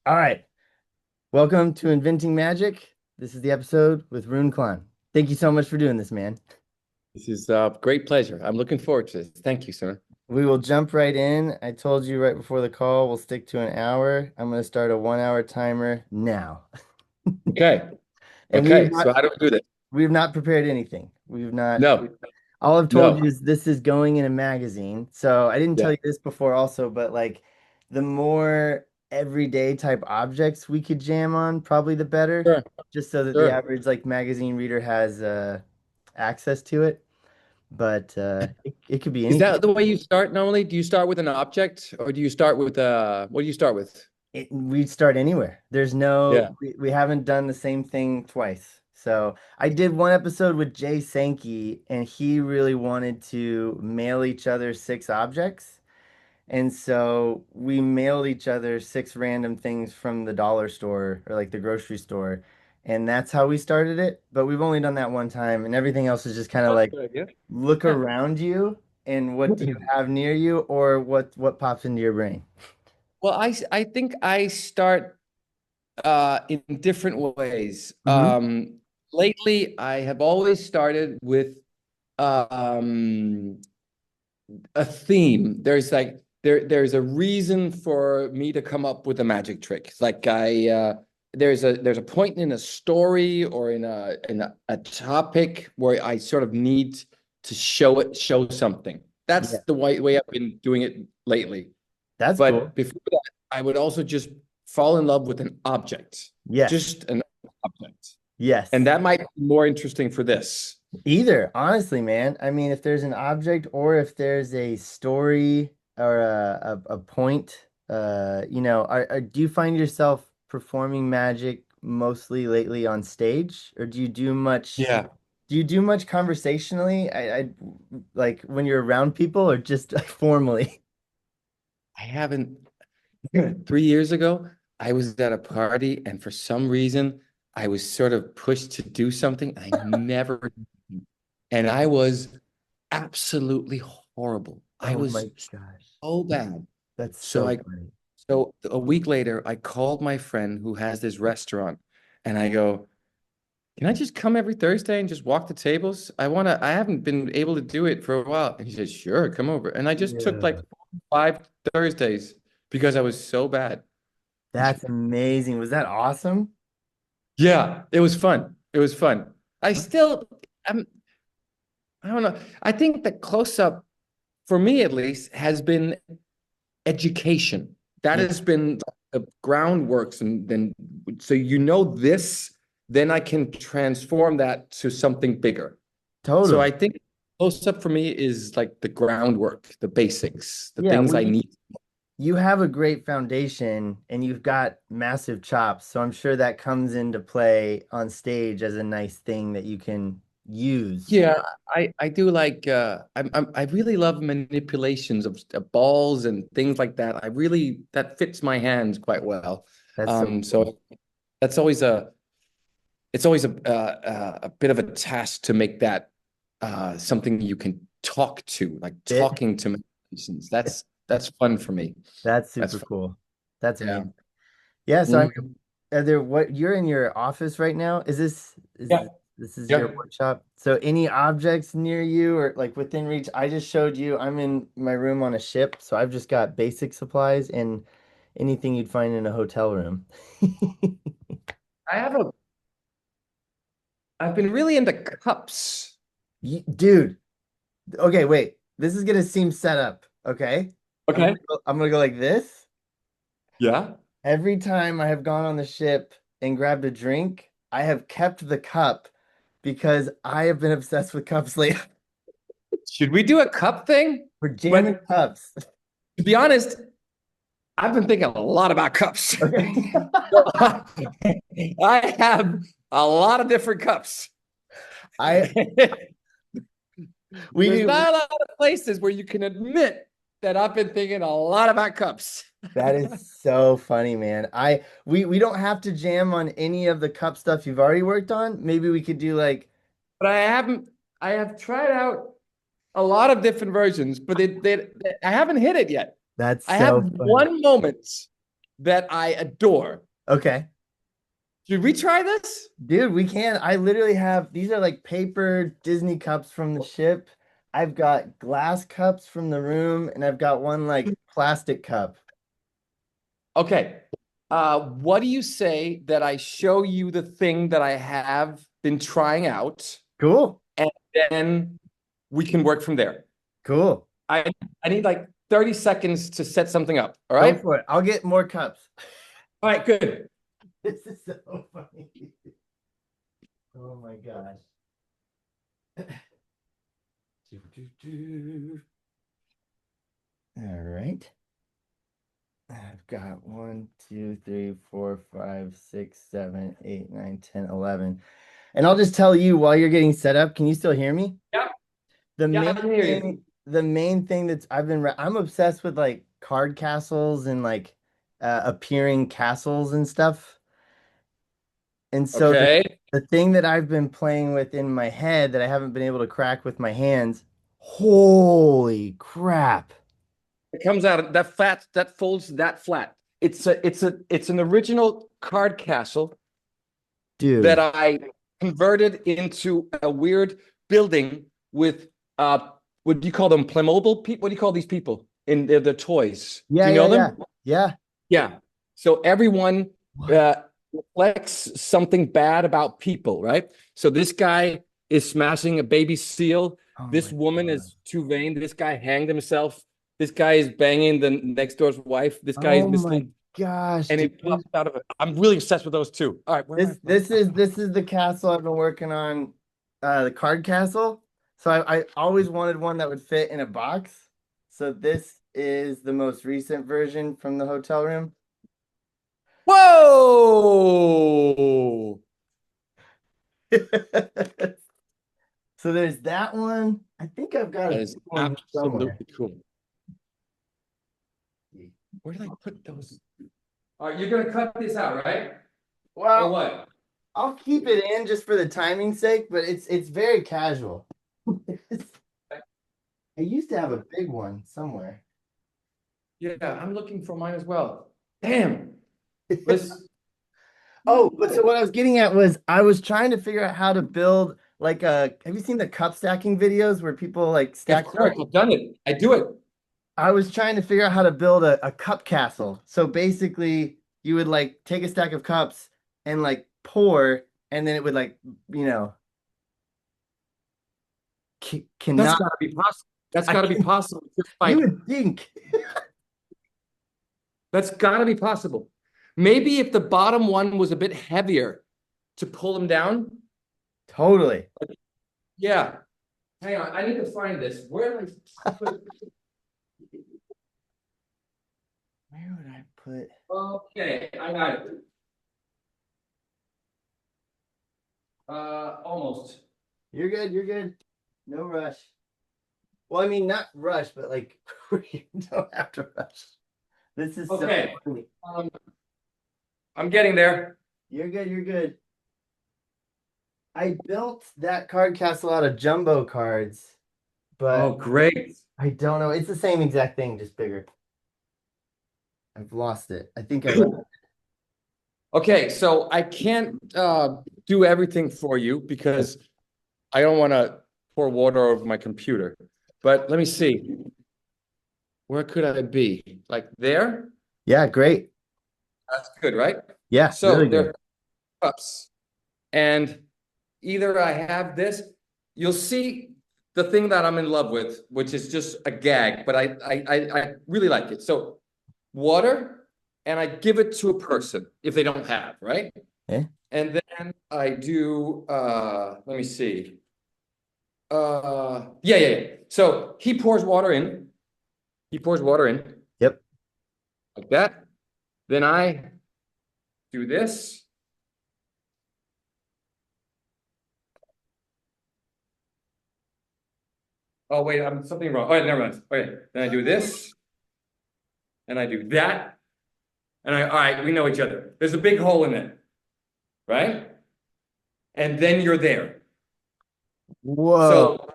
All right. Welcome to Inventing Magic. This is the episode with Rune Klan. Thank you so much for doing this, man. This is a great pleasure. I'm looking forward to this. Thank you, sir. We will jump right in. I told you right before the call, we'll stick to an hour. I'm going to start a 1 hour timer now. Okay. And Okay. So how do we do this? we've not prepared anything. We've not No, all I've told you no. is this is going in a magazine. So I didn't tell Yeah. you this before also, but like the more everyday type objects we could jam on, probably the better, Sure. just so that the Sure. average like magazine reader has access to it. But it could be Is anything. that the way you start normally? Do you start with an object or do you start with what do you start with? We'd start anywhere. There's Yeah. no, we haven't done the same thing twice. So I did one episode with Jay Sankey, and he really wanted to mail each other six objects. And so we mailed each other six random things from the dollar store or like the grocery store. And that's how we started it. But we've only done that one time, and everything else is just kind of That's a like good idea. look Yeah. around you and what do you have near you or what pops into your brain. Well, I think I start in different ways. Hmm. Lately I have always started with um a theme. There's a reason for me to come up with a magic trick. It's like there's a point in a story or in a topic where I sort of need to show something. That's Yeah, the way I've been doing it lately. that's cool. But before that, I would also just fall in love with an object, Yes. just an object. And Yes. that might be more interesting for this. Either, honestly, man. I mean, if there's an object or if there's a story or a point, do you find yourself performing magic mostly lately on stage, or Yeah. do you do much conversationally? I like when you're around people or just formally? I haven't 3 years ago, I was at a party, and for some reason, I was sort of pushed to do something I never, and I was absolutely horrible. I Oh was my gosh. so bad. That's So so I, funny. so a week later, I called my friend who has this restaurant, and I go, "Can I just come every Thursday and just walk the tables? I haven't been able to do it for a while." And he said, "Sure, come over." And I just took like Yeah. 5 Thursdays because I was so bad. That's amazing. Was that awesome? Yeah, it was fun. It was fun. I still, I'm, I don't know. I think the close up, for me at least, has been education. That Yeah, has been the groundworks, and then so this, then I can transform that to something bigger. So totally. I think close up for me is like the groundwork, the basics, the Yeah, things well, I need. you have a great foundation and you've got massive chops, so I'm sure that comes into play on stage as a nice thing that you can use. Yeah, I do like I really love manipulations of balls and things like that. That fits my hands quite well. That's so cool. So that's always a it's always a bit of a task to make that something you can talk to, like Fit. talking to manipulations. That's fun for me. That's That's super fun. cool. That's Yeah. amazing. Yeah, so I mean, Mhm. are there what you're in your office right now? Yeah. This is your Yeah. workshop? So any objects near you or like within reach? I just showed you I'm in my room on a ship, so I've just got basic supplies and anything you'd find in a hotel room. I have a I've been really into cups. Dude, okay, wait. This is gonna seem set up, okay? Okay. I'm gonna go like this. Yeah. Every time I have gone on the ship and grabbed a drink, I have kept the cup because I have been obsessed with cups lately. Should we do a cup thing? We're jamming But cups. to be honest, I've been thinking a lot about cups. Okay. I have a lot of different cups. I There's we not a lot of places where you can admit that I've been thinking a lot about cups. that is so funny, man. We don't have to jam on any of the cup stuff you've already worked on. Maybe we could do like But I have tried out a lot of different versions, but I haven't hit it yet. that's I have so funny. one moment that I adore. Okay. Should we try this? Dude, we can. I literally have these are like paper Disney cups from the ship. I've got glass cups from the room, and I've got one like plastic cup. Okay. What do you say that I show you the thing that I have been trying out, Cool. and then we can work from there? Cool. I I need like 30 seconds to set something up. All Go right. for it. I'll get more cups. All right, good. This is so funny. Oh my gosh. All right. I've got 1, 2, 3, 4, 5, 6, 7, 8, 9, 10, 11. And I'll just tell you while you're getting set up, can you still hear me? Yeah, The yeah, I main can hear you. thing, the main thing that's I'm obsessed with like card castles and like appearing castles and stuff. And so Okay. the thing that I've been playing with in my head that I haven't been able to crack with my hands, holy crap. It comes out that flat, that folds that flat. It's an original card castle that Dude. I converted into a weird building with what do you call them? Playmobil people? What do you call these people in the toys? Do Yeah, you yeah, know yeah. them? Yeah. Yeah. So everyone What? uh, reflects something bad about people, right? So this guy is smashing a baby seal. Oh This my woman God. is too vain. This guy hanged himself. This guy is banging the next door's wife. This guy is Oh misled, my gosh, and he dude. pops out of it. I'm really obsessed with those two. All right, where am I? This is the castle I've been working on, the card castle. So I always wanted one that would fit in a box. So this is the most recent version from the hotel room. Whoa! So there's that one. I think I've got a That big is one here somewhere. absolutely cool. Where did I put those? All right, you're gonna cut this out, right? Or Well, what? I'll keep it in just for the timing's sake, but it's very casual. I used to have a big one somewhere. Yeah, I'm looking for mine as well. Damn. Let's. Oh, but so what I was getting at was I was trying to figure out how to build like a, have you seen the cup stacking videos where people like Of stack course, cups? I've done it. I do it. I was trying to figure out how to build a cup castle. So basically you would like take a stack of cups and like pour, and then it would like, you know, That's cannot, gotta be possible. That's I gotta be can, possible. Just you like would think. that's gotta be possible. Maybe if the bottom one was a bit heavier to pull them down. Totally. Yeah. Hang on, I need to find this. Where did I put it? Where would I put? Okay, I got it. Almost. You're good, you're good. No rush. Well, I mean, not rush, but like you don't have to rush. This is so Okay. funny. Um, I'm getting there. You're good, you're good. I built that card castle out of jumbo cards, Oh, but great. I don't know. It's the same exact thing, just bigger. I've lost it. I think I left. Okay, so I can't do everything for you because I don't want to pour water over my computer. But let me see. Where could I be? Like there? Yeah, great. That's good, right? Yeah, So really there good. are cups. And either I have this, you'll see the thing that I'm in love with, which is just a gag, but I really like it. So water, and I give it to a person if they don't have, right? Eh? And then I do let me see. Yeah. So he pours water in. He pours water in Yep. like that. Then I do this. Oh wait, I'm something wrong. Oh, never mind. Okay, then I do this, and I do that, and I all right, we know each other. There's a big hole in it, right? And then you're there. Whoa. So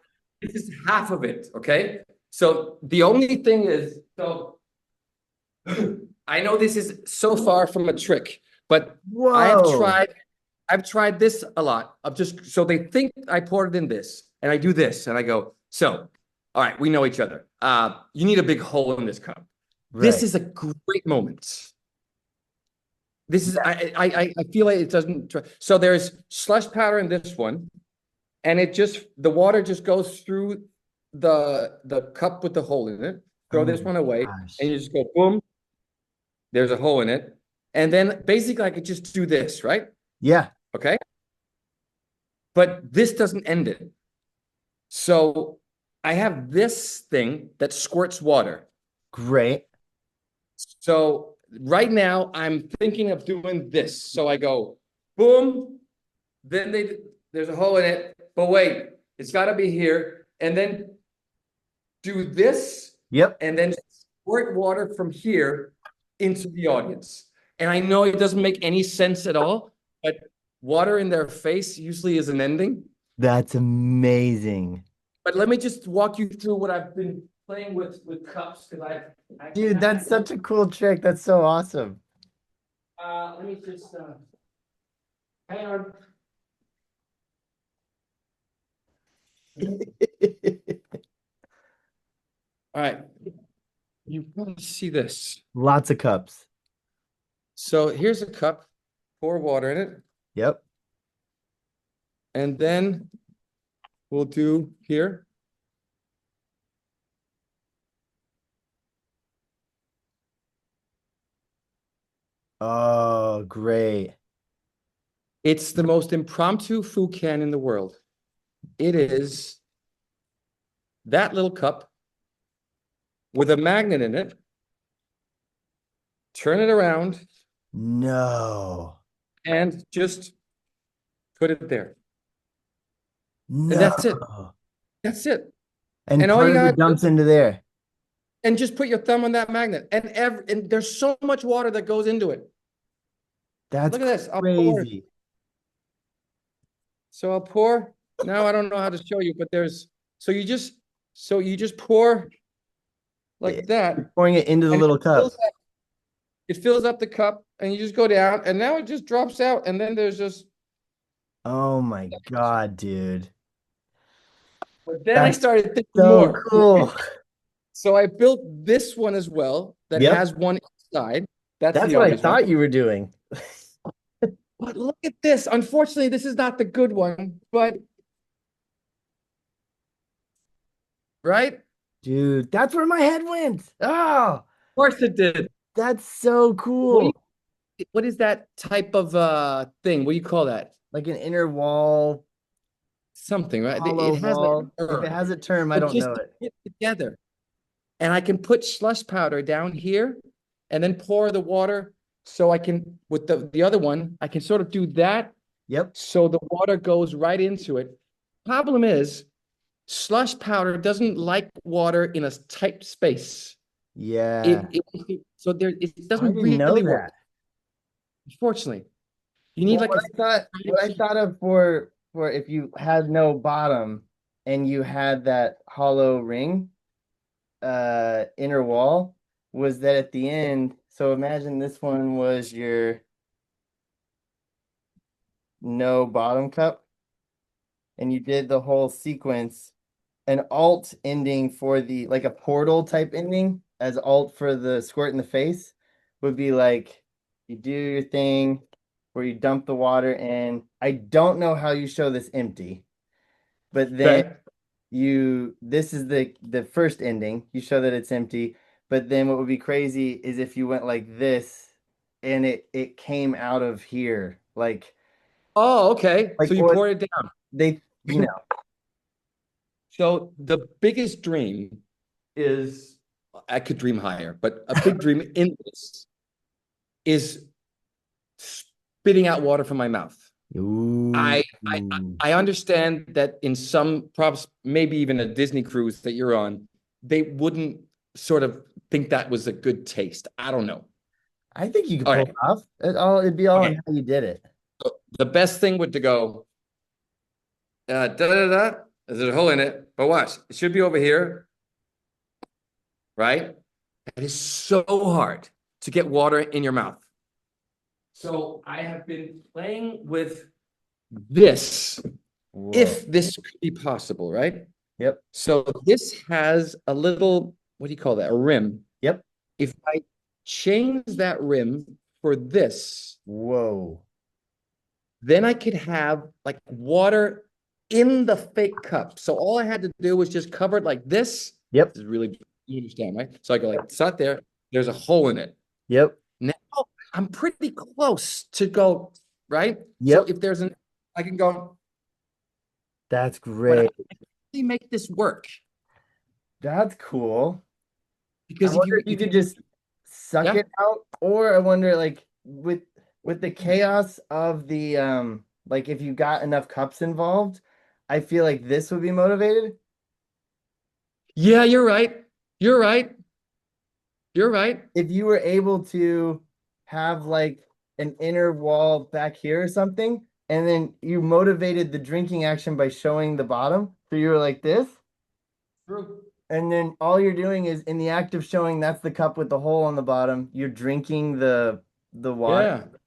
this is half of it, okay? So the only thing is, so I know this is so far from a trick, but I have Whoa. tried I've tried this a lot of just so they think I poured it in this and I do this and I go, so, all right, we know each other. You need a big hole in this cup. This Right. is a great moment. This is I feel like it doesn't so there's slush powder in this one, and it just the water just goes through the cup with the hole in it. Throw Oh this my one away, and gosh. you just go boom, there's a hole in it. And then basically I could just do this, right? Yeah. Okay. But this doesn't end it. So I have this thing that squirts water. Great. So right now I'm thinking of doing this. So I go boom, then there's a hole in it. But wait, it's got to be here. And then do this Yep. and then squirt water from here into the audience. And I know it doesn't make any sense at all, but water in their face usually is an ending. That's amazing. But let me just walk you through what I've been playing with cups because I actually Dude, have that's that going. such a cool trick. That's so awesome. Let me just hang on. All right, you probably see this. Lots of cups. So here's a cup, pour water in it, Yep. and then we'll do here. Oh, great. It's the most impromptu food can in the world. It is that little cup with a magnet in it. Turn it around No. and just put it there. And No. that's it. That's it. And And all part you of it gotta do dumps into there. and just put your thumb on that magnet. And there's so much water that goes into it. That's Look at this. I'll pour. crazy. So I'll pour. Now I don't know how to show you, but there's so you just pour like You're that, pouring it into the and little cup. it fills up the cup, and you just go down, and now it just drops out, and then there's just. Oh my God, dude. But then I That's started thinking so more. cool. So I built this one as well that Yep. has one inside. That's That's the what I obvious one. thought you were doing. But look at this. Unfortunately, this is not the good one, but right? Of Dude, that's where my head went. Oh, course it did. that's so What do cool. what is that type of thing? What do you call that? Like an inner wall, Something, right? hollow It has like wall. a If it term. has a term, I But don't just know to it. put it together. And I can put slush powder down here and then pour the water. So I can, with the other one, I can sort of do that. Yep. So the water goes right into it. Problem is, slush powder doesn't like water in a tight space. Yeah. So there it I doesn't didn't know really work. that. Unfortunately, you need Well, like a what I thought of for if you had no bottom and you had that hollow ring, inner wall, was that at the end, so imagine this one was your no bottom cup, and you did the whole sequence, an alt ending for the like a portal type ending as alt for the squirt in the face would be like you do your thing where you dump the water in. I don't know how you show this empty, but then okay. you this is the first ending. You show that it's empty, but then what would be crazy is if you went like this and it came out of here Oh, okay. like So you what pour it down. they you know. So the biggest dream is I could dream higher, but a big dream in this is spitting out water from my mouth. Ooh. I understand that in some props, maybe even a Disney cruise that you're on, they wouldn't sort of think that was a good taste. I don't know. I think you could pull it Okay. off. It'd be all on Okay. how you did it. So the best thing would to go da da da. There's a hole in it, but watch. It should be over here, right? It is so hard to get water in your mouth. So I have been playing with this, Whoa. if this could be possible, right? Yep. So this has a little, what do you call that? A rim. Yep. If I change that rim for this, Whoa. then I could have like water in the fake cup. So all I had to do was just cover it like this. Yep. This is really, you understand, right? So I go like, it's not there. There's a hole in it. Yep. Now I'm pretty close to go, right? So Yep. if there's an, I can go, That's but I great. really make this work That's cool. I because wonder if you if could you, just suck yeah, it out, or I wonder like with the chaos of the like if you got enough cups involved, I feel like this would be motivated. yeah, you're right. You're right. You're right. If you were able to have like an inner wall back here or something, and then you motivated the drinking action by showing the bottom. So you were like this, True. and then all you're doing is in the act of showing that's the cup with the hole on the bottom, you're drinking the water. Yeah.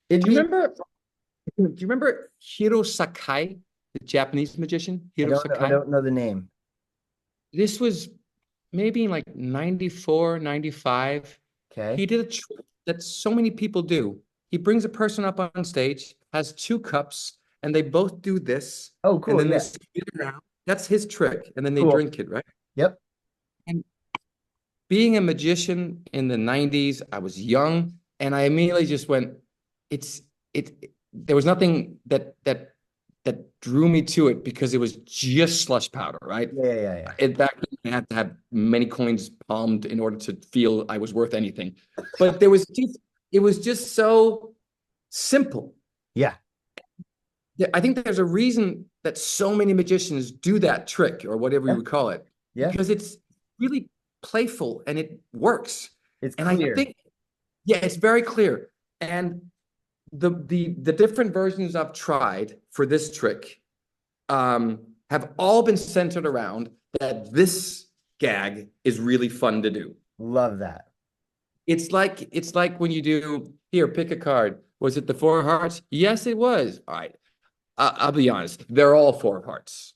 It'd Do you be remember? Do you remember Hiro Sakai, the Japanese magician? Hiro I Sakai. don't know the name. This was maybe in like 94, 95. Okay. He did a trick that so many people do. He brings a person up on stage, has two cups, and they both do this, Oh, and cool. then they Yeah. spin around. That's his trick, and then they Cool. drink it, right? Yep. And being a magician in the 90s, I was young, and I immediately just went, it's there was nothing that drew me to it because it was just slush powder, right? Yeah, yeah, yeah, yeah. In fact, I had to have many coins palmed in order to feel I was worth anything. But it was just so simple. Yeah. Yeah, I think there's a reason that so many magicians do that trick or whatever you Yeah. would call it, Yeah. because it's really playful and it works. It's And I clear. think, yeah, it's very clear. And the different versions I've tried for this trick have all been centered around that this gag is really fun to do. Love that. It's like when you do here, pick a card. Was it the four of hearts? Yes, it was. All right. I'll be honest. They're all four of hearts.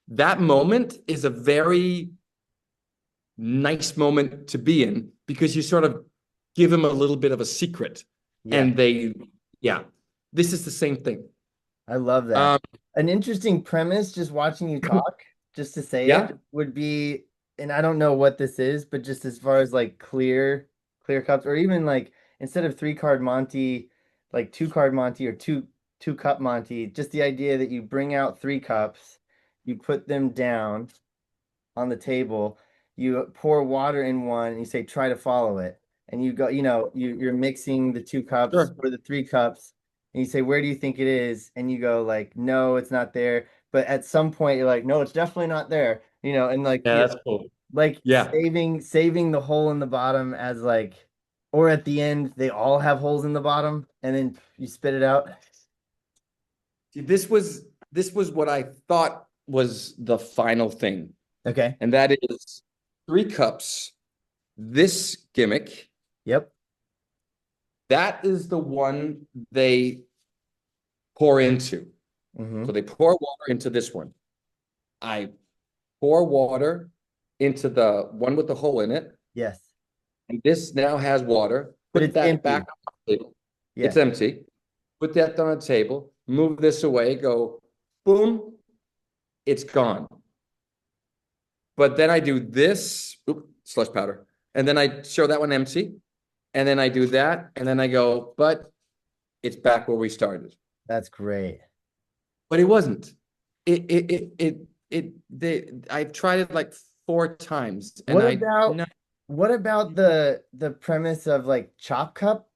That moment is a very nice moment to be in because you sort of give them a little bit of a secret, Yeah. and they, yeah, this is the same thing. I love that. Um, An interesting premise, just watching you talk, just to say it, yeah, would be, and I don't know what this is, but just as far as like clear cups, or even like instead of three card Monty, like two card Monty or two cup Monty, just the idea that you bring out three cups, you put them down on the table, you pour water in one, and you say, try to follow it. And you go, you're mixing the two cups sure. or the three cups, and you say, where do you think it is? And you go like, no, it's not there. But at some point you're like, no, it's definitely not there. And like Yeah, you're that's cool. like Yeah. saving the hole in the bottom as like, or at the end, they all have holes in the bottom, and then you spit it out. See, this was what I thought was the final thing, Okay. and that is three cups. This gimmick, Yep. that is the one they pour into. So Mm-hmm. they pour water into this one. I pour water into the one with the hole in it, Yes. and this now has water. But Put it's that back empty. on the table. It's Yes. empty. Put that on the table. Move this away. Go, boom. It's gone. But then I do this, slush powder, and then I show that one empty, and then I do that, and then I go, but it's back where we started. That's great. But it wasn't. I've tried it like four times, and What I about no. what about the premise of like chop cup?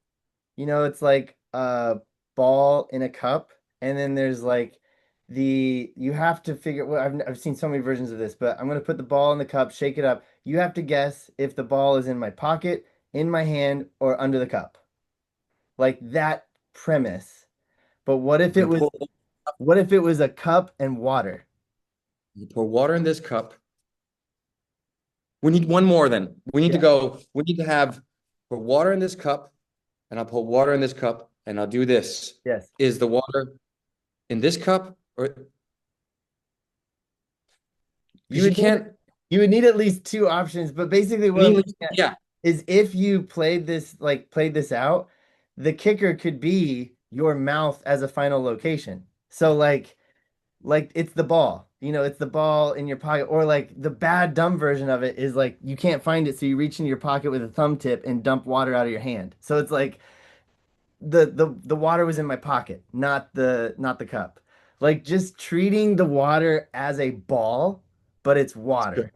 It's like a ball in a cup, and then there's like you have to figure. Well, I've seen so many versions of this, but I'm gonna put the ball in the cup, shake it up. You have to guess if the ball is in my pocket, in my hand, or under the cup. Like that premise. But You pour, what if it was a cup and water? you pour water in this cup, We need one more then. We need to Yeah. go, we need to have put water in this cup, and I'll put water in this cup, and I'll do this. Yes. Is the water in this cup? Or You because you would need can't, you would need at least two options, but basically what I'm looking at yeah, is if you played this out, the kicker could be your mouth as a final location. So like it's the ball. You know, it's the ball in your pocket. Or like the bad dumb version of it is like you can't find it, so you reach into your pocket with a thumb tip and dump water out of your hand. So it's like the water was in my pocket, not the cup. Like just treating the water as a ball, but it's good. water.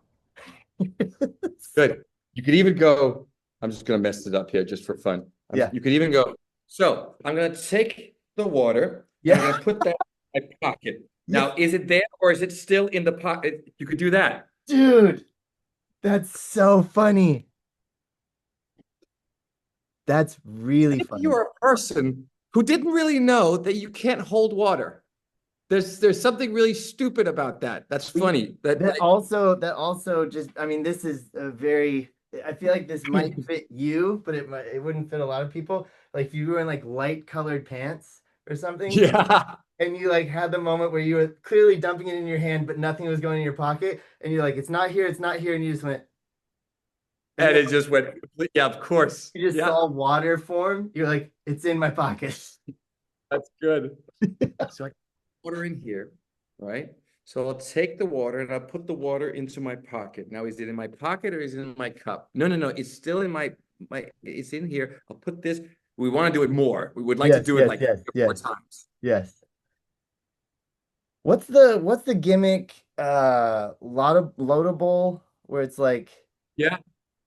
Good. You could even go, I'm just gonna mess it up here just for fun. Yeah. You could even go, so I'm gonna take the water and I'm Yeah. gonna put that in my pocket. Yeah. Now, is it there or is it still in the pocket? You could do that. Dude, that's so funny. That's really If funny. you're a person who didn't really know that you can't hold water, there's something really stupid about that. That's We funny. That like, that also just I mean this is a very I feel like this might fit you, but it wouldn't fit a lot of people. Like if you were in like light colored pants or something yeah. and you like had the moment where you were clearly dumping it in your hand, but nothing was going in your pocket, and you're like, it's not here, and you just went, and And then it just went, yeah, of course. you just Yeah, saw water form, you're like, it's in my pocket. that's good. So I put water in here, right? So I'll take the water and I'll put the water into my pocket. Now, is it in my pocket or is it in my cup? No, no, no. It's still in my it's in here. I'll put this. We want to do it more. We would like to Yes, do it yes, like yes, 4 yes, times. yes. What's the gimmick? Loadable, where it's like, Yeah,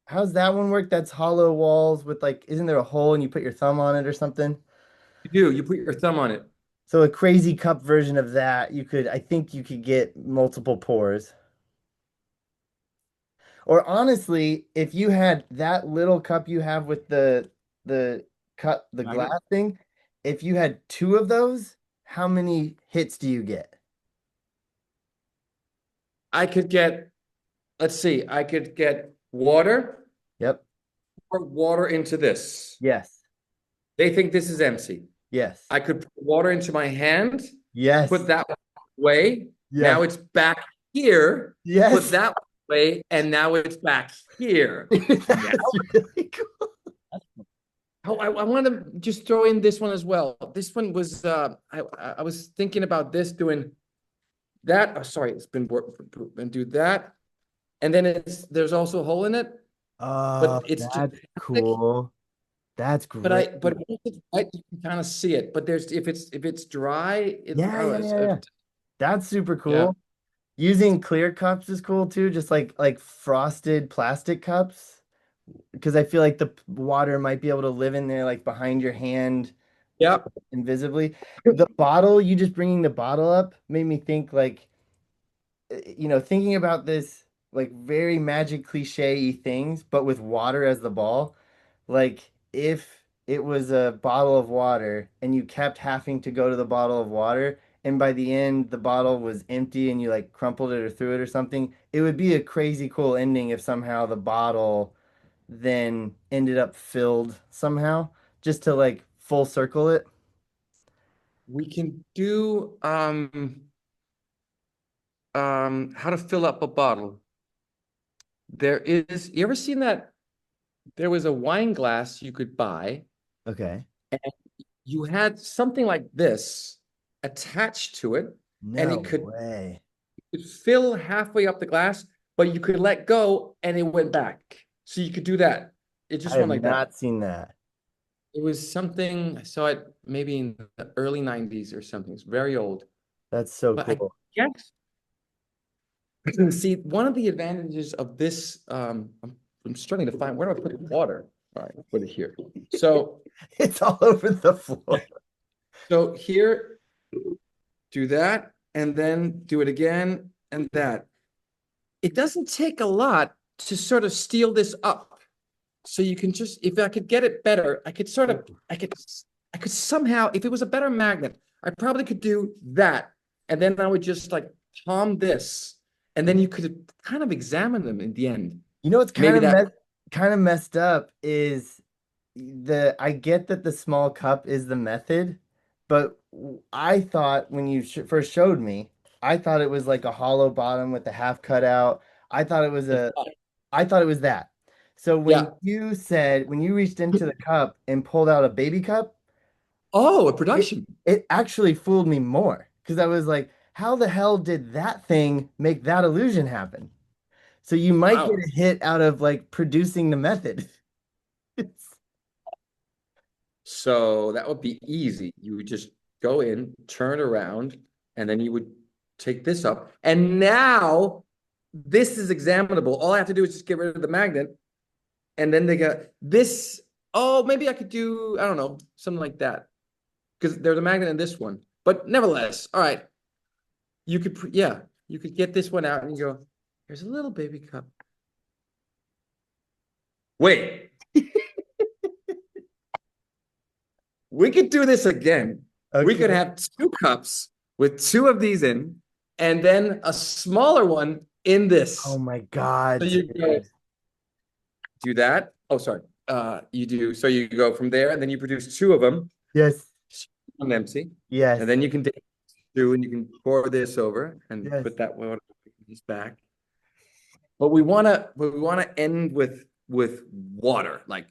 how's that one work? That's hollow walls with like, isn't there a hole and you put your thumb on it or something? you do. You put your thumb on it. So a crazy cup version of that, I think you could get multiple pours. Or honestly, if you had that little cup you have with the the Magnet. glass thing, if you had two of those, how many hits do you get? I could get, let's see, I could get water Yep. or water into this. Yes. They think this is empty. Yes. I could put water into my hand, put Yes. that away. Yes. Now it's back here. Put Yes. that away, and now it's back here. Now, That's really cool. oh, I want to just throw in this one as well. This one was I was thinking about this doing that. Oh, sorry, it's been and do that, and then there's also a hole in it, Oh, but it's just that's plastic. cool. That's great. But if it's wet, you can kind of see it. But there's if it's dry, it Yeah, oh yeah, it's, yeah, yeah. That's super yeah. cool. Using clear cups is cool too, just like frosted plastic cups, because I feel like the water might be able to live in there like behind your hand Yeah, invisibly. The bottle, you just bringing the bottle up made me think like thinking about this like very magic cliche things, but with water as the ball. Like if it was a bottle of water and you kept having to go to the bottle of water, and by the end the bottle was empty and you like crumpled it or threw it or something, it would be a crazy cool ending if somehow the bottle then ended up filled somehow, just to like full circle it. we can do how to fill up a bottle. There is, you ever seen that? There was a wine glass you could buy, Okay. and you had something like this attached to it, and No way. it could fill halfway up the glass, but you could let go and it went back. So you could do that. It I just have went like that. not seen that. It was something, I saw it maybe in the early 90s or something. It's very old. That's so But I cool. guess see, one of the advantages of this, I'm struggling to find where do I put the water? All right, I'll put it here. So, It's all over the floor. so here, do that, and then do it again, and that. It doesn't take a lot to sort of steal this up. So you can just, if I could get it better, I could sort of, I could somehow, if it was a better magnet, I probably could do that, and then I would just like palm this, and then you could kind of examine them in the end. You know what's Maybe that. kind of messed up is the I get that the small cup is the method, but I thought when you first showed me, I thought it was like a hollow bottom with the half cut out. I thought it was It's a not. I thought it was that. So Yeah. when you reached into the cup and pulled out a baby cup, Oh, a it production. it actually fooled me more because I was like, how the hell did that thing make that illusion happen? So you might get Wow. a hit out of like producing the method. So that would be easy. You would just go in, turn around, and then you would take this up. And now this is examinable. All I have to do is just get rid of the magnet. And then they got this. Oh, maybe I could do, I don't know, something like that. Because there's a magnet in this one. But nevertheless, all right, you could, yeah, you could get this one out and you go, here's a little baby cup. Wait, we could do this again. We could Okay. have two cups with two of these in, and then a smaller one in Oh this. my God, So you go dude. do that. Oh, sorry. You do so you go from there, and then you produce two of them, Yes. one empty, and Yes. then you can take two and you can pour this over and Yes. put that one this back. But we wanna end with water, like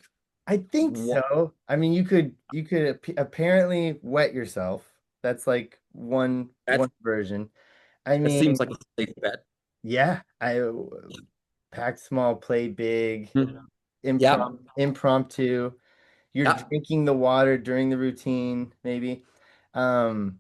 I think wa- so. I mean, you could apparently wet yourself. That's like that one version. I that mean, seems like a safe bet. yeah, I pack small, play big, Mhm. Yeah, impromptu. You're yeah. drinking the water during the routine, maybe. Um,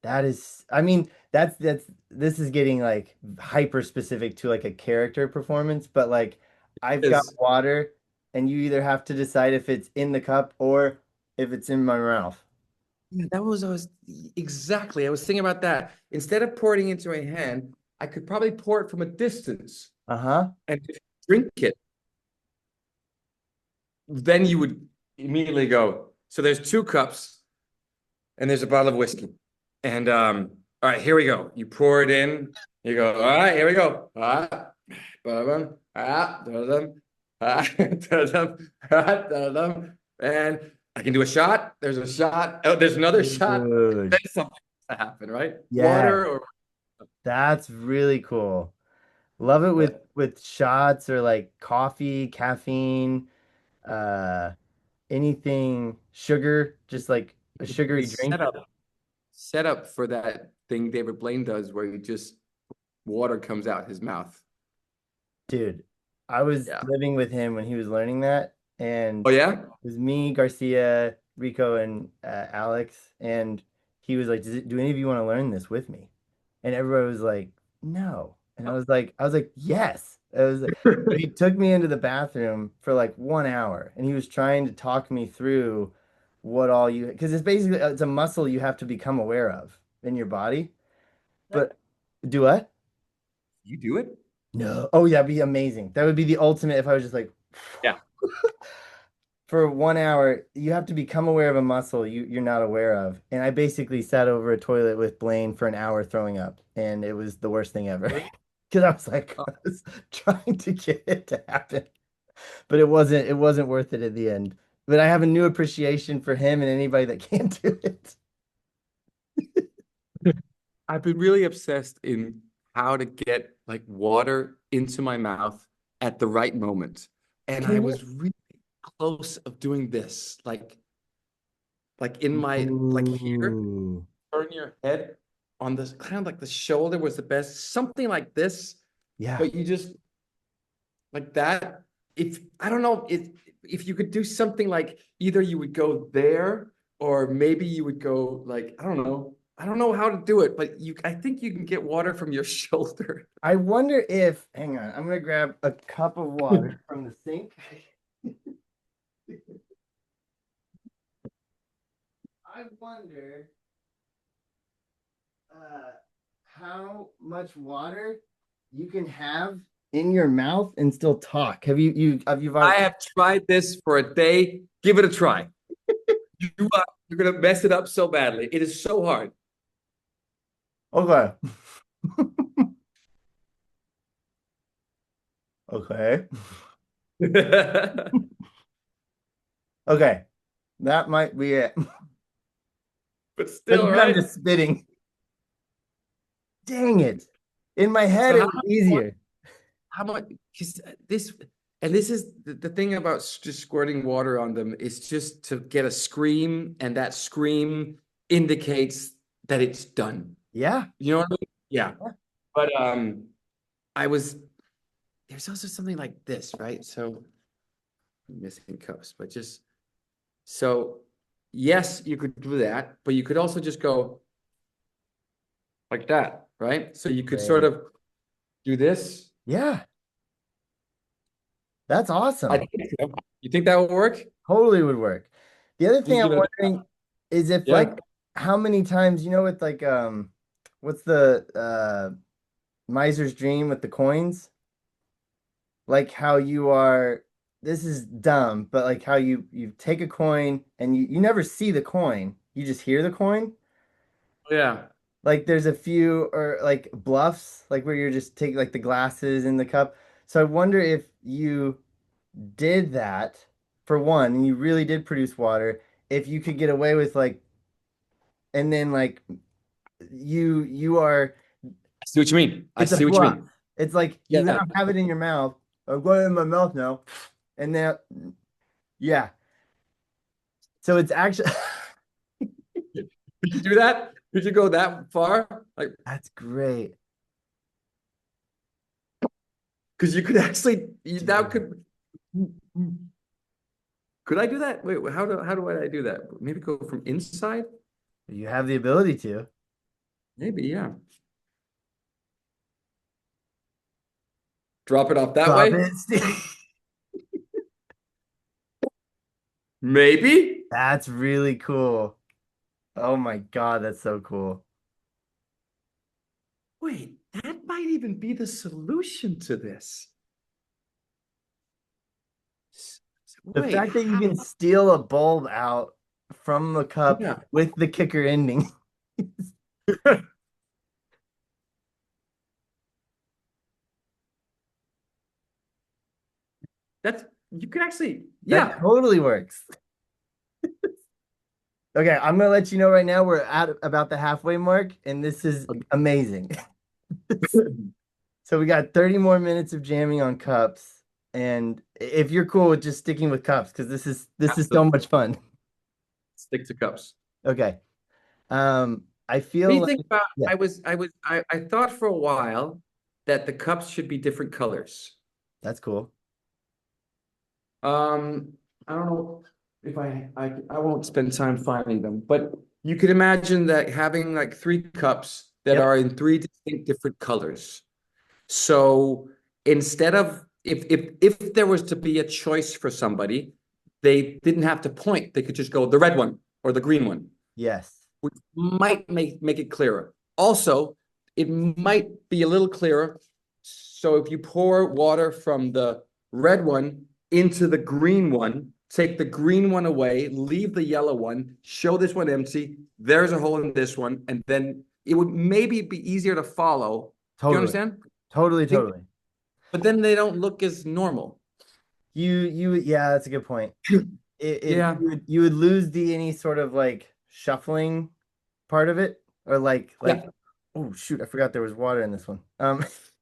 that is, I mean, this is getting like hyper specific to like a character performance, but like I've got Is water and you either have to decide if it's in the cup or if it's in my mouth. Yeah, that was I was exactly. I was thinking about that. Instead of pouring into my hand, I could probably pour it from a distance Uh-huh. and just drink it. Then you would immediately go. So there's two cups and there's a bottle of whiskey. And all right, here we go. You pour it in. You go, all right, here we go. Ah, ba-dum, ah, da-dum, ah, da-dum, ah, da-dum. And I can do a shot. There's a shot. Oh, there's another shot. Then Dude. something has to happen, right? Yes, Water or that's really cool. Love it but with shots or like coffee, caffeine, uh anything sugar, just like a the sugary drink. setup for that thing David Blaine does where he just water comes out his mouth. Dude, I was Yeah. living with him when he was learning that, and Oh yeah? it was me, Garcia, Rico, and Alex, and he was like, Do any of you want to learn this with me?" And everybody was like, "No," and I was like, "Yes." It was, but he took me into the bathroom for like 1 hour, and he was trying to talk me through what all you, because it's basically it's a muscle you have to become aware of in your body. But do what? You do it? No. Oh yeah, it'd be amazing. That would be the ultimate if I was just like Yeah. for 1 hour, you have to become aware of a muscle you're not aware of. And I basically sat over a toilet with Blaine for an hour throwing up, and it was the worst thing ever. Because I was like, I was trying to get it to happen, but it wasn't worth it at the end. But I have a new appreciation for him and anybody that can't do it. I've been really obsessed in how to get like water into my mouth at the right moment. And I Can you? was really close of doing this. Like in my like here, Ooh, turn your head on this kind of like the shoulder was the best, something like this, yeah. but you just like that. If I don't know if you could do something like either you would go there or maybe you would go like I don't know. I don't know how to do it, but you I think you can get water from your shoulder. I wonder if, hang on, I'm gonna grab a cup of water from the sink. I wonder uh, how much water you can have in your mouth and still talk. Have you I have tried this for a day. Give it a try. You're gonna mess it up so badly. It is so hard. okay. Okay. Okay. That might be it. But But still, then I'm right? just spitting. Dang it. In my head, So it was easier. how much? Because this, and this is the thing about just squirting water on them is just to get a scream, and that scream indicates that it's done. Yeah. You know what I mean? Yeah. But I was there's also something like this, right? So missing cups, but just so yes, you could do that, but you could also just go like that, right? So you could sort Great. of do this. Yeah. That's I awesome. think so. You think that will work? Totally would work. The other thing Just I'm give it a wondering is if yeah. like how many times, with like what's the miser's dream with the coins? Like how you are, this is dumb, but like how you take a coin and you never see the coin. You just hear the coin. Yeah. Like there's a few or like bluffs, like where you're just taking like the glasses in the cup. So I wonder if you did that for one, and you really did produce water, if you could get away with like, and then like you are, I see what you mean. I it's a see what you bluff. mean. It's like you now Yeah. have it in your mouth. I'm going in my mouth now, and then yeah. So it's actually Could you do that? Could you go that far? Like, that's great, because you could actually that dude. could I do that? Wait, how do I do that? Maybe go from inside? You have the ability to Maybe, yeah. Drop it off that drop way? it. Maybe. That's really cool. Oh my God, that's so cool. Wait, that might even be the solution to this. The Wait, fact that you how? can steal a bulb out from the cup Yeah. with the kicker ending, That's you could actually, that yeah. totally works. Okay, I'm gonna let you know right now we're at about the halfway mark, and this is amazing. So we got 30 more minutes of jamming on cups, and if you're cool with just sticking with cups, because this is so Absolutely. much fun. Stick to cups. Okay. I What do feel you think like about? yeah, I thought for a while that the cups should be different colors. that's cool. Um, I don't know if I won't spend time finding them, but you could imagine that having like three cups that Yep. are in three distinct different colors. So instead of if there was to be a choice for somebody, they didn't have to point. They could just go the red one or the green one, Yes. which might make it clearer. Also, it might be a little clearer. So if you pour water from the red one into the green one, take the green one away, leave the yellow one, show this one empty, there's a hole in this one, and then it would maybe be easier to follow. Do you Totally. understand? Totally, I think, totally. but then they don't look as normal. Yeah, that's a good point. It Yeah. you would lose the any sort of like shuffling part of it, or like Yeah. oh shoot, I forgot there was water in this one.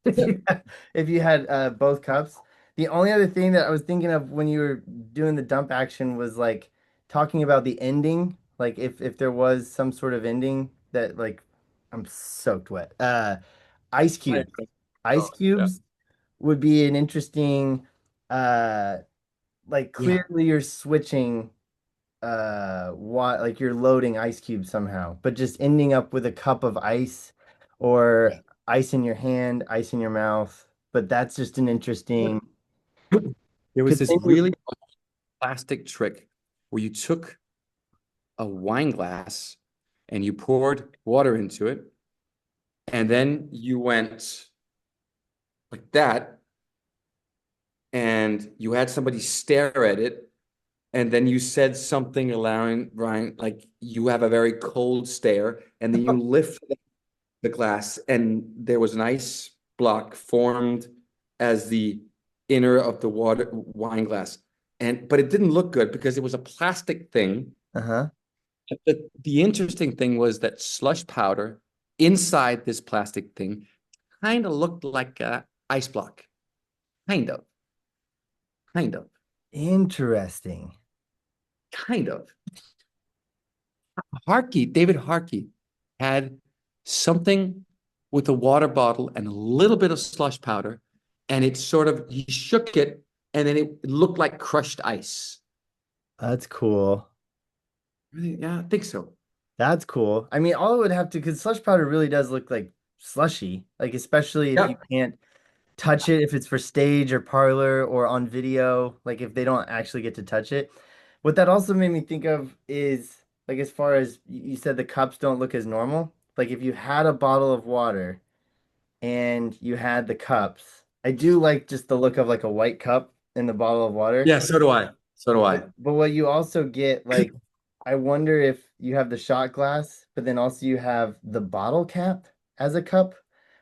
If you had both cups, the only other thing that I was thinking of when you were doing the dump action was like talking about the ending, like if there was some sort of ending that like I'm soaked wet. Ice I cubes. think Ice so. Yeah. cubes would be an interesting uh like Yeah. clearly you're switching what like you're loading ice cubes somehow, but just ending up with a cup of ice or ice in your hand, ice in your mouth. But that's just an interesting There was because this really plastic trick where you took a wine glass and you poured water into it, and then you went like that, and you had somebody stare at it, and then you said something allowing Ryan, like you have a very cold stare, and then you lift the glass, and there was an ice block formed as the inner of the water wine glass. And but it didn't look good because it was a plastic thing. Uh-huh. The interesting thing was that slush powder inside this plastic thing kind of looked like a ice block. Kind of, kind of, Interesting. kind of. David Harkey had something with a water bottle and a little bit of slush powder, and it sort of he shook it, and then it looked like crushed ice. That's cool. Yeah, I think so. That's cool. I mean, all it would have to, because slush powder really does look like slushy, like especially if you Yep. can't touch it, if it's for stage or parlor or on video, like if they don't actually get to touch it. What that also made me think of is like as far as you said, the cups don't look as normal. Like if you had a bottle of water and you had the cups, I do like just the look of like a white cup in the bottle of water. Yeah, so do I. So do I. But what you also get, like, I wonder if you have the shot glass, but then also you have the bottle cap as a cup.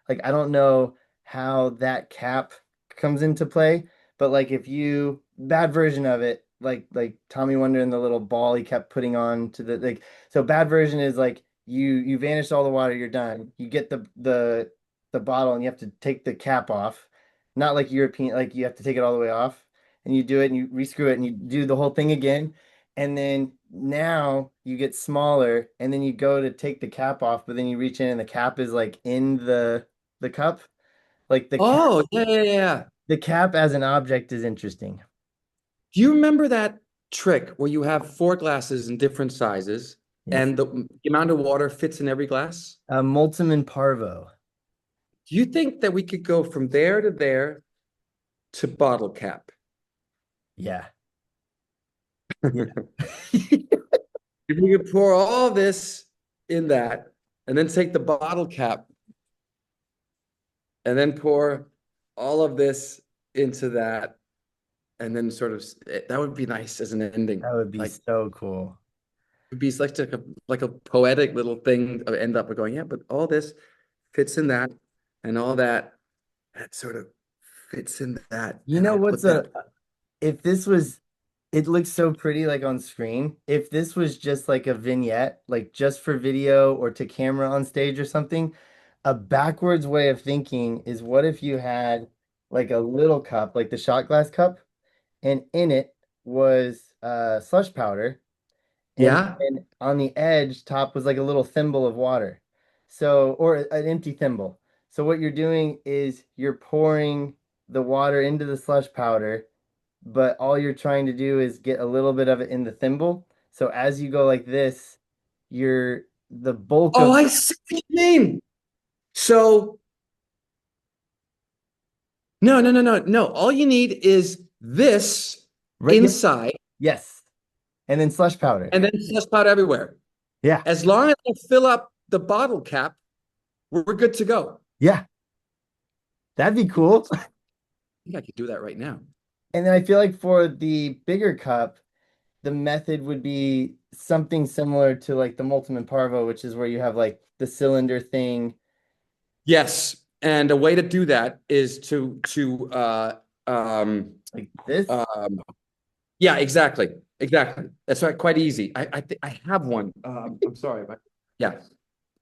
Like, I don't know how that cap comes into play, but like if you bad version of it, like Tommy Wonder and the little ball he kept putting on to the like so bad version is like you vanish all the water, you're done. You get the bottle and you have to take the cap off. Not like European, like you have to take it all the way off and you do it and you rescrew it and you do the whole thing again. And then now you get smaller and then you go to take the cap off, but then you reach in and the cap is like in the cup. Like Oh, yeah, yeah, yeah. the cap as an object is interesting. Do you remember that trick where you have four glasses in different sizes Yes. and the amount of water fits in every glass? Multum and Parvo. Do you think that we could go from there to there to bottle cap? Yeah. Yeah. If we could pour all this in that and then take the bottle cap and then pour all of this into that and then sort of that would be nice as an ending. That would be Like so cool. it'd be like a poetic little thing to end up with going, yeah, but all this fits in that and all that that sort of fits in that. You And know I'll what's put that. a if this was it looks so pretty like on screen. If this was just like a vignette, like just for video or to camera on stage or something, a backwards way of thinking is what if you had like a little cup, like the shot glass cup, and in it was slush powder, and Yeah. then on the edge top was like a little thimble of water. So, or an empty thimble. So what you're doing is you're pouring the water into the slush powder, but all you're trying to do is get a little bit of it in the thimble. So as you go like this, you're the bulk Oh, of I see what you mean. So no, no, no, no, no. All you need is this right, yep, inside yes, and then slush powder. and then just about everywhere. Yeah, As long as I fill up the bottle cap, we're good to go. yeah, that'd be cool. I think I could do that right now. And then I feel like for the bigger cup, the method would be something similar to like the Multum Parvo, which is where you have like the cylinder thing Yes. And a way to do that is like this. yeah, exactly. Exactly. That's right. Quite easy. I have one. I'm sorry, but yeah.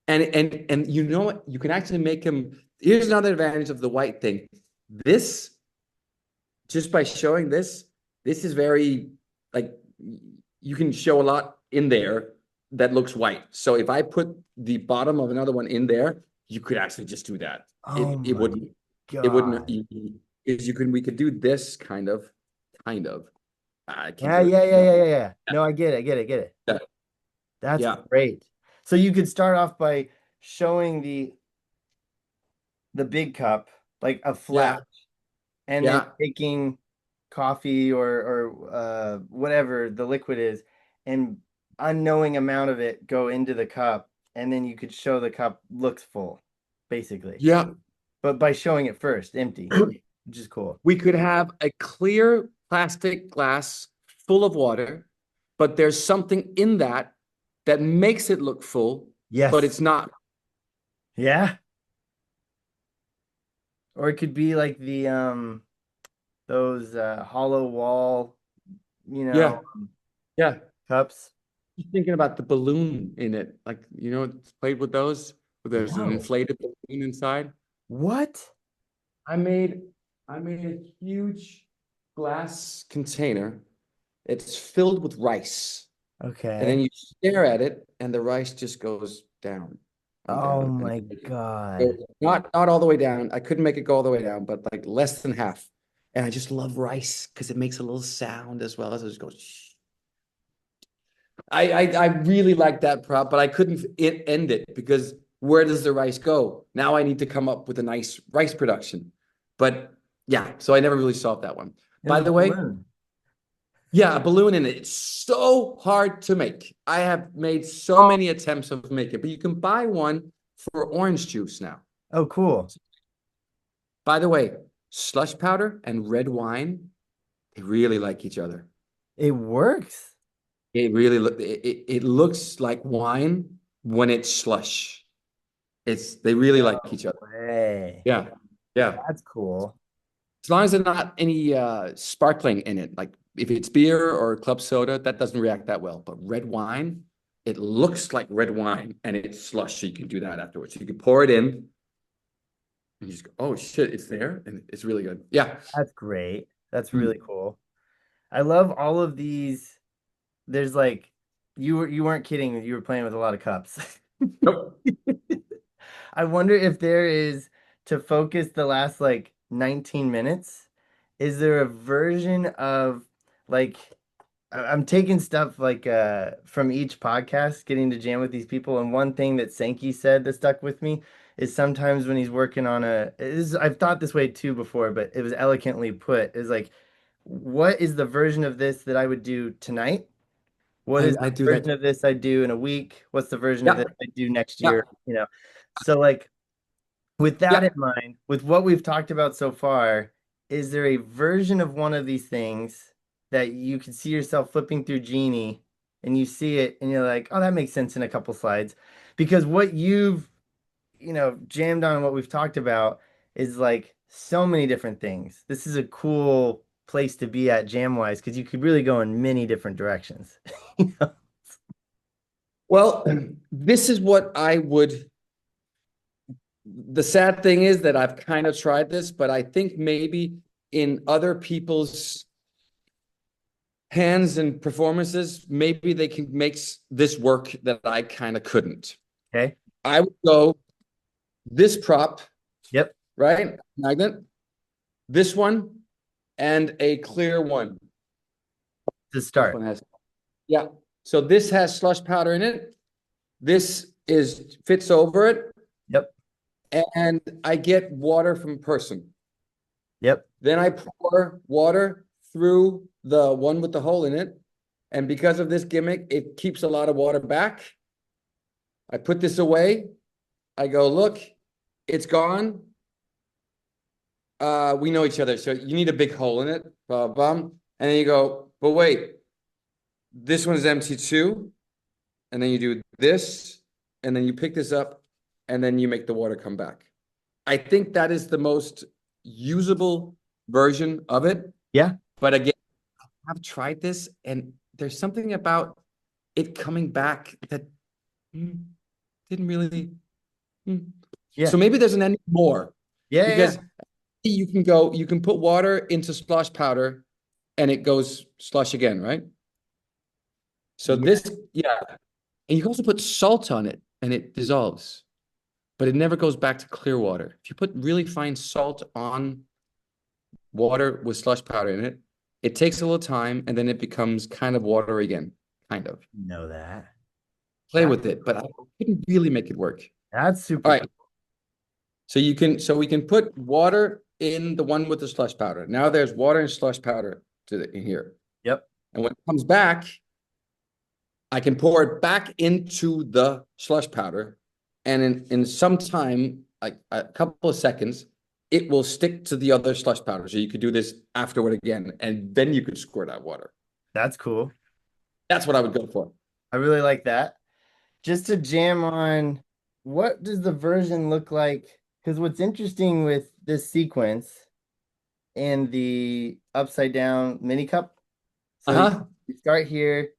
And you know what? You can actually make them. Here's another advantage of the white thing. This, just by showing this, this is very like you can show a lot in there that looks white. So if I put the bottom of another one in there, you could actually just do that. Oh It my wouldn't it wouldn't God. is you can we could do this kind of. I can't Yeah, do it. yeah, yeah, No. yeah, yeah, yeah. No, I get it, I get it, I get it. Yeah. That's Yeah. great. So you could start off by showing the big cup like a flat Yeah. and then Yeah. taking coffee or whatever the liquid is and unknowing amount of it go into the cup and then you could show the cup looks full basically. Yeah. But by showing it first empty, which is cool. We could have a clear plastic glass full of water, but there's something in that that makes it look full, but Yes. it's not. Yeah. Or it could be like the those hollow wall, you know, Yeah, yeah. cups. Just thinking about the balloon in it. Like, played with those, where there's an No. inflated balloon inside. What? I made I made a huge glass container. It's filled with rice. And then Okay. you stare at it and the rice just goes down and Oh down and my it God. goes not all the way down. I couldn't make it go all the way down, but like less than half. And I just love rice because it makes a little sound as well as it just goes. Shh. I really like that prop, but I couldn't end it because where does the rice go? Now I need to come up with a nice rice production. But yeah, so I never really solved that one. It was By a the way, balloon. yeah, a balloon in it. It's so hard to make. I have made so many attempts of making it, but you can buy one for orange juice now. Oh, cool. By the way, slush powder and red wine, they really like each other. It works. It looks like wine when it's slush. They really like No each other. way. Yeah. Yeah. That's cool. As long as there's not any sparkling in it, like if it's beer or club soda, that doesn't react that well. But red wine, it looks like red wine and it's slush. So you can do that afterwards. You can pour it in and you just go, oh shit, it's there. And it's really good. Yeah. That's great. That's really Mm. cool. I love all of these. There's like you weren't kidding. You were playing with a lot of cups. Nope. I wonder if there is to focus the last like 19 minutes. Is there a version of like I'm taking stuff like from each podcast, getting to jam with these people, and one thing that Sankey said that stuck with me is sometimes when he's working on I've thought this way too before, but it was eloquently put, is like, what is the version of this that I would do tonight? What is I the do that. version of this I do in a week? What's the version of Yeah. this I do next Yeah. year? So like with that in Yeah. mind, with what we've talked about so far, is there a version of one of these things that you can see yourself flipping through Genie and you see it and you're like, oh, that makes sense in a couple slides? Because what you've, jammed on what we've talked about is like so many different things. This is a cool place to be at jam wise because you could really go in many different directions. You know? Well, this is what I would. The sad thing is that I've kind of tried this, but I think maybe in other people's hands and performances, maybe they can make this work that I kind of couldn't. Okay. I would go this prop, Yep. right? Magnet, this one, and a clear one. To This start. one has, yeah. So this has slush powder in it. This is fits over it, Yep. and I get water from person. Yep. Then I pour water through the one with the hole in it. And because of this gimmick, it keeps a lot of water back. I put this away. I go, look, it's gone. We know each other. So you need a big hole in it. Bum, bum. And then you go, but wait, this one's empty too. And then you do this. And then you pick this up. And then you make the water come back. I think that is the most usable version of it. Yeah. But again, I've tried this and there's something about it coming back that didn't really. mm. Yeah. So maybe there's an end more Yeah. Yeah. because you can put water into slush powder and it goes slush again, right? So Yeah. this, yeah. And you can also put salt on it and it dissolves, but it never goes back to clear water. If you put really fine salt on water with slush powder in it, it takes a little time and then it becomes kind of water again, kind of. Know that. Play That with it, but I couldn't really make it work. that's All super right. cool. So we can put water in the one with the slush powder. Now there's water and slush powder in here. Yep. And when it comes back, I can pour it back into the slush powder. And in some time, like a couple of seconds, it will stick to the other slush powder. So you could do this afterward again, and then you could squirt out water. That's cool. That's what I would go for. I really like that. Just to jam on, what does the version look like? Because what's interesting with this sequence and the upside down mini cup. So Uh-huh. you start here,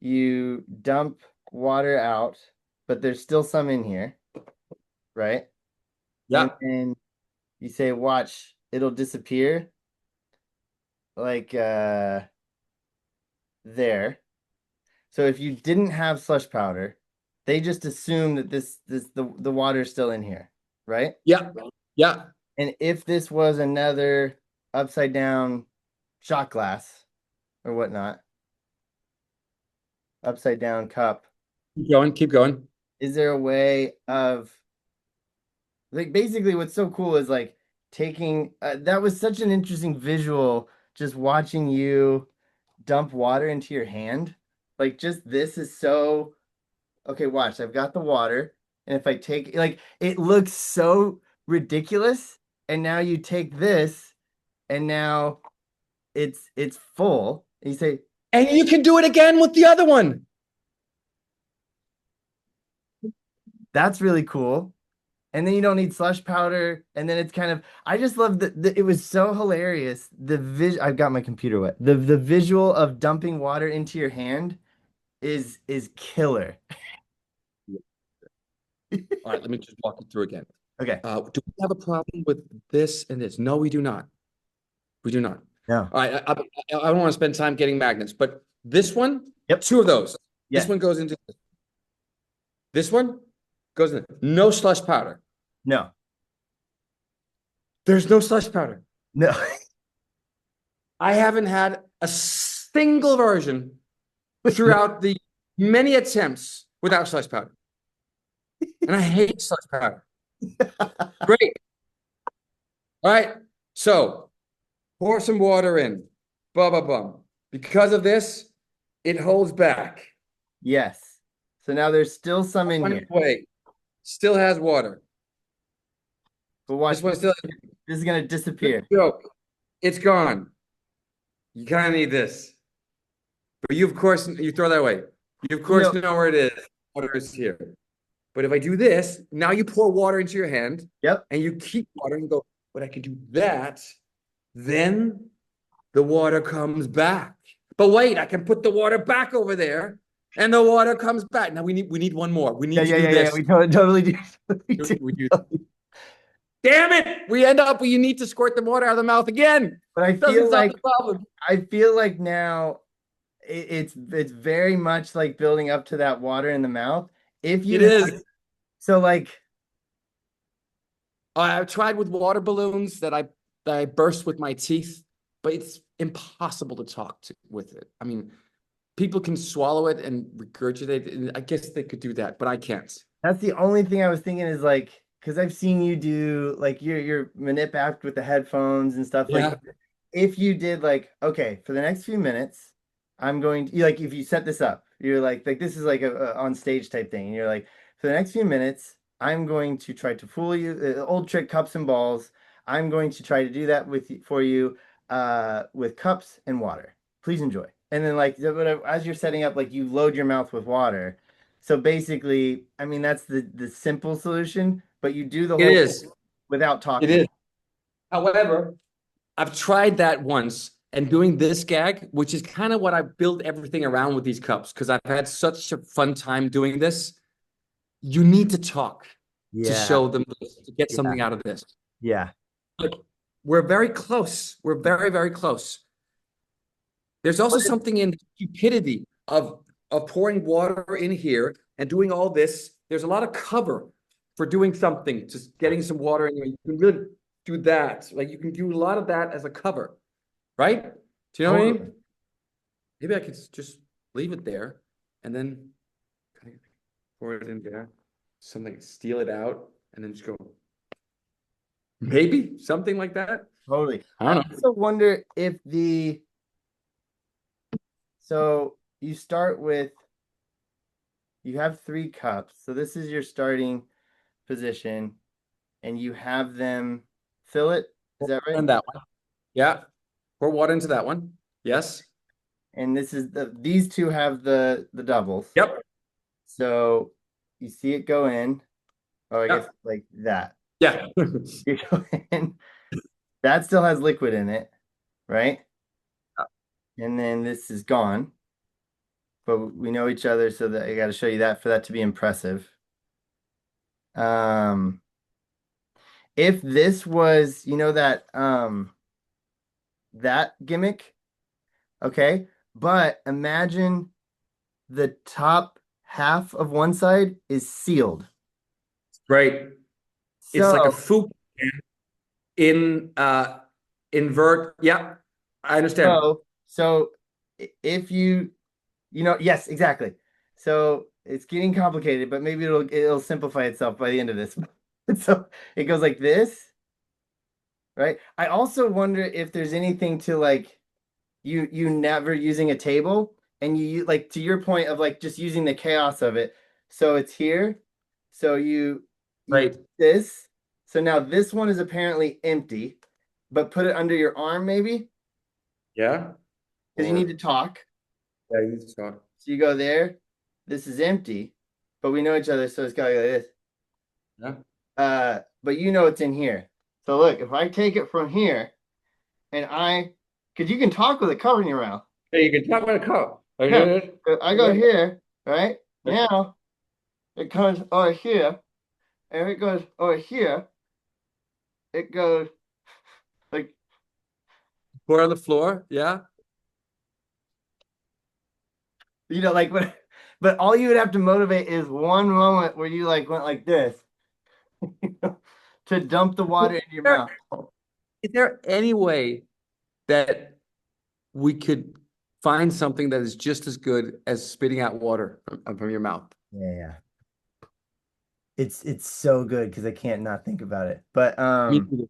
you dump water out, but there's still some in here, right? And Yeah. then you say, watch, it'll disappear like there. So if you didn't have slush powder, they just assume that the water's still in here, right? Yeah. Yeah. And if this was another upside down shot glass or whatnot, upside down cup, Keep going. Keep going. is there a way of like basically what's so cool is like taking that was such an interesting visual just watching you dump water into your hand. Like just this is so okay, watch. I've got the water and if I take like it looks so ridiculous and now you take this and now it's full. And you say, And you can do it again with the other one. "That's really cool." And then you don't need slush powder and then it's kind of I just love it was so hilarious. I've got my computer wet. The visual of dumping water into your hand is killer. All right, let me just walk you through again. Okay. Do we have a problem with this and this? No, we do not. We do not. No. All right, I don't want to spend time getting magnets, but this one, Yep. two of those. This Yes. one goes into this one goes in. No slush powder. No. There's no slush powder. No. I haven't had a single version throughout the many attempts without slush powder. And I hate slush powder. Great. All right. So pour some water in. Blah, blah, blah. Because of this, it holds back. Yes. So now there's still some in here. Wait, still has water. But watch, This one still this is gonna has disappear. joke. It's gone. You kind of need this. But you, of course, you throw that away. You, of You course, know, know where it is. Water is here. But if I do this, now you pour water into your hand yep. and you keep water and go, but I can do that. Then the water comes back. But wait, I can put the water back over there and the water comes back. Now we need one more. We Yeah, need to yeah, do yeah, yeah. this. We totally do. We do. We do. Damn it! We end up. You need to squirt the water out of the mouth again. But I Doesn't feel solve like the problem. I feel like now it's very much like building up to that water in the mouth. If you It have is. so like I've tried with water balloons that I burst with my teeth, but it's impossible to talk with it. I mean, people can swallow it and regurgitate it. And I guess they could do that, but I can't. that's the only thing I was thinking is like because I've seen you do like your manip act with the headphones and stuff like Yeah. if you did like okay for the next few minutes I'm going to like if you set this up you're like this is like a on stage type thing and you're like for the next few minutes I'm going to try to fool you old trick cups and balls I'm going to try to do that for you with cups and water please enjoy and then like whatever, as you're setting up like you load your mouth with water so basically I mean that's the simple solution but you do the It whole is. without It talking is. However, I've tried that once and doing this gag, which is kind of what I build everything around with these cups, because I've had such a fun time doing this. You need to talk to yeah show them this, to get yeah something out of this. yeah But we're very close. We're very, very close. There's also something in the stupidity of pouring water in here and doing all this. There's a lot of cover for doing something, just getting some water in here. You can really do that. Like you can do a lot of that as a cover, right? Do you know what I Totally. mean? Maybe I could just leave it there and then kind of pour it in there, something, steal it out, and then just go. Maybe something like that. Totally. I I don't know. also wonder if so you start with you have three cups. So this is your starting position and you have them fill it. Is that right? And that one. Yeah. Pour water into that one. Yes. And this is these two have the doubles. Yep. So you see it go in. Oh, I guess Yep. like that. Yeah. You go in That still has liquid in it, right? And then this is gone, but we know each other, so that I got to show you that for that to be impressive. Um, if this was, that that gimmick, okay, but imagine the top half of one side is sealed. Right. It's like a So, food in invert. Yeah, I understand. so if yes, exactly. So it's getting complicated, but maybe it'll simplify itself by the end of this. So it goes like this, right? I also wonder if there's anything to like you never using a table and like to your point of like just using the chaos of it. So it's here. So you Right. do this. So now this one is apparently empty, but put it under your arm maybe Yeah. because you need to Or talk. yeah, you talk. So you go there. This is empty, but we know each other, so it's got to go like this. Yeah. But you know it's in here. So look, if I take it from here and because you can talk with it covering your mouth. Hey, you can talk about a cup. Yeah, Okay. I go here, right? Now it comes over here, and it goes over here. It goes like, Pour on the floor. Yeah. like what, but all you would have to motivate is one moment where you like went like this to dump the water into your There- mouth. Is there any way that we could find something that is just as good as spitting out water from your mouth? Yeah, yeah. It's so good because I can't not think about it. But Me neither.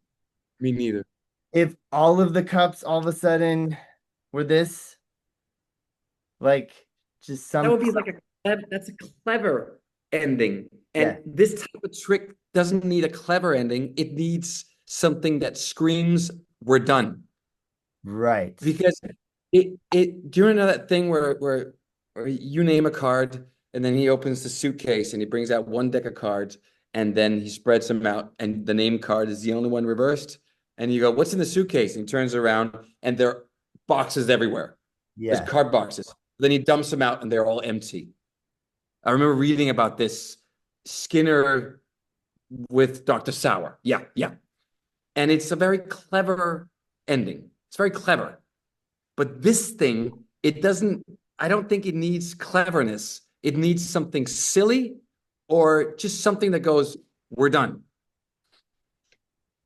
Me neither. if all of the cups all of a sudden were this, like just That some, would be like that's a clever ending. yeah, And this type of trick doesn't need a clever ending. It needs something that screams, we're done. right. Because do you know that thing where you name a card and then he opens the suitcase and he brings out one deck of cards and then he spreads them out and the name card is the only one reversed. And you go, what's in the suitcase? And he turns around and there are boxes everywhere. There's Yeah. card boxes. Then he dumps them out and they're all empty. I remember reading about this Skinner with Dr. Sauer. Yeah, yeah. And it's a very clever ending. It's very clever. But this thing, it doesn't, I don't think it needs cleverness. It needs something silly or just something that goes, we're done.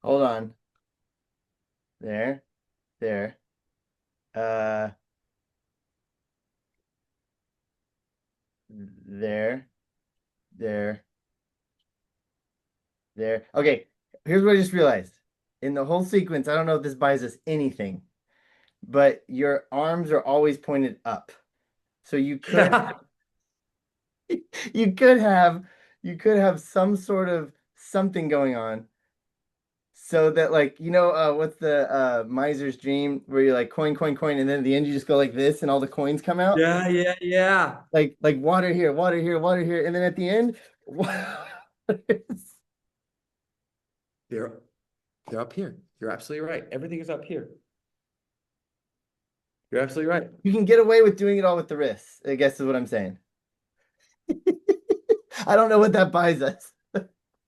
Hold on. There, there. Uh, there, there, there. Okay, here's what I just realized. In the whole sequence, I don't know if this buys us anything, but your arms are always pointed up. So Yeah. you could have you could have some sort of something going on so that like what's the miser's dream where you're like coin coin coin and then at the end you just go like this and all the coins come out Yeah, yeah, yeah. like water here water here water here and then at the end They're they're up here. You're absolutely right. Everything is up here. You're absolutely right. you can get away with doing it all with the wrists, I guess is what I'm saying. I don't know what that buys us.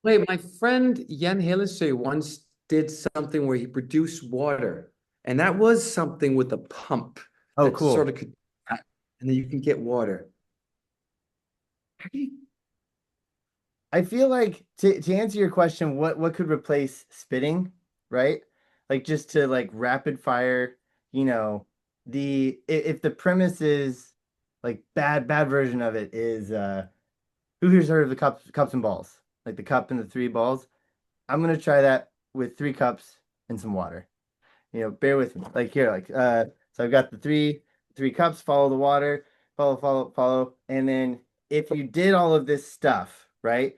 Wait, my friend Jan Hillesø once did something where he produced water, and that was something with a pump Oh, that sort cool. of could, and then you can get water. How do you- I feel like to answer your question, what could replace spitting, right? Like just to like rapid fire, you know, if the premise is like bad version of it is who here's heard of the cups and balls? Like the cup and the three balls. I'm gonna try that with three cups and some water. Bear with me. Like here, like so I've got the three cups, follow the water, follow, and then if you did all of this stuff, right?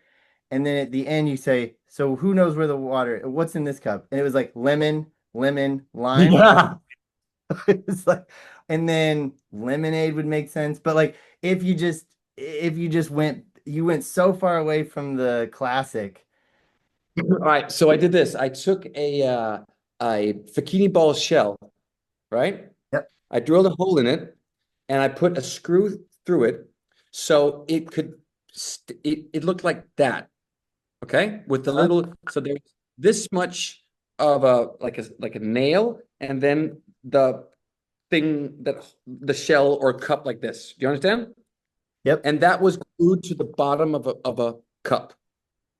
And then at the end you say, so who knows where the water, what's in this cup? And it was like lemon, lime. Yeah. It's like, and then lemonade would make sense. But like if you just went so far away from the classic. All right, so I did this. I took a bikini ball shell, right? Yep. I drilled a hole in it and I put a screw through it so it looked like that, okay? With the Huh? little, so there's this much of a like a nail, and then the thing that the shell or cup like this. Do you understand? Yep. And that was glued to the bottom of a cup.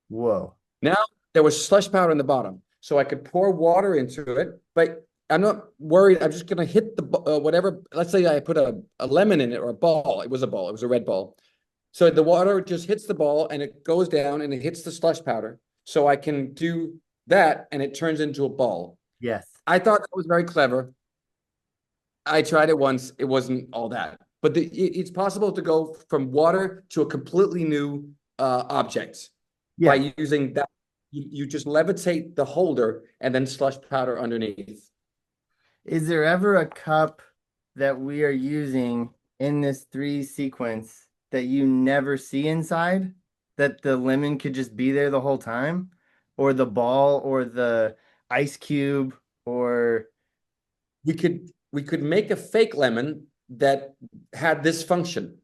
Whoa. Now there was slush powder in the bottom, so I could pour water into it, but I'm not worried. I'm just gonna hit the whatever. Let's say I put a lemon in it or a ball. It was a ball. It was a red ball. So the water just hits the ball and it goes down and it hits the slush powder. So I can do that and it turns into a ball. Yes. I thought that was very clever. I tried it once. It wasn't all that. But it's possible to go from water to a completely new object Yeah. by using that. You just levitate the holder and then slush powder underneath. Is there ever a cup that we are using in this three sequence that you never see inside? That the lemon could just be there the whole time? Or the ball or the ice cube or We could make a fake lemon that had this function.